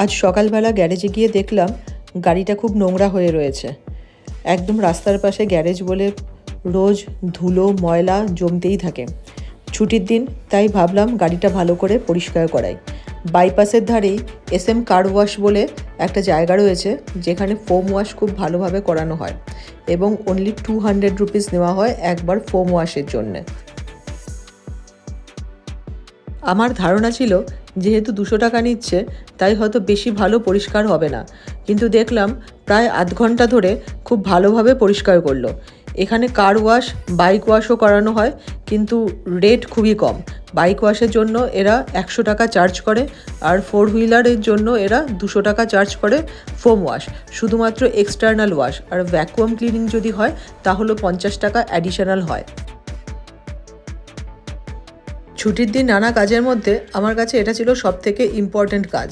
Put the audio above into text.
আজ সকালবেলা গ্যারেজে গিয়ে দেখলাম গাড়িটা খুব নোংরা হয়ে রয়েছে। একদম রাস্তার পাশে গ্যারেজ বলে রোজ ধুলো ময়লা জমতেই থাকে। ছুটির দিন, তাই ভাবলাম গাড়িটা ভালো করে পরিষ্কার করাই। বাইপাসের ধারেই SM কার ওয়াশ বলে একটা জায়গা রয়েছে, যেখানে ফোম ওয়াশ খুব ভালোভাবে করানো হয় এবং অনলি 200 রুপিস নেওয়া হয় একবার ফোম ওয়াশের জন্যে। আমার ধারণা ছিল যেহেতু 200 টাকা নিচ্ছে তাই হয়তো বেশি ভালো পরিষ্কার হবে না, কিন্তু দেখলাম প্রায় আধ ঘন্টা ধরে খুব ভালোভাবে পরিষ্কার করলো। এখানে কার ওয়াশ, বাইক ওয়াশও করানো হয়, কিন্তু রেট খুবই কম। বাইক ওয়াশের জন্য এরা 100 টাকা চার্জ করে, আর 4 হুইলারের জন্য এরা 200 টাকা চার্জ করে ফোম ওয়াশ, শুধুমাত্র এক্সটার্নাল ওয়াশ। আর ভ্যাকুয়াম ক্লিনিং যদি হয় তাহলে 50 টাকা অ্যাডিশনাল হয়। ছুটির দিন নানা কাজের মধ্যে আমার কাছে এটা ছিল সবথেকে ইম্পর্ট্যান্ট কাজ।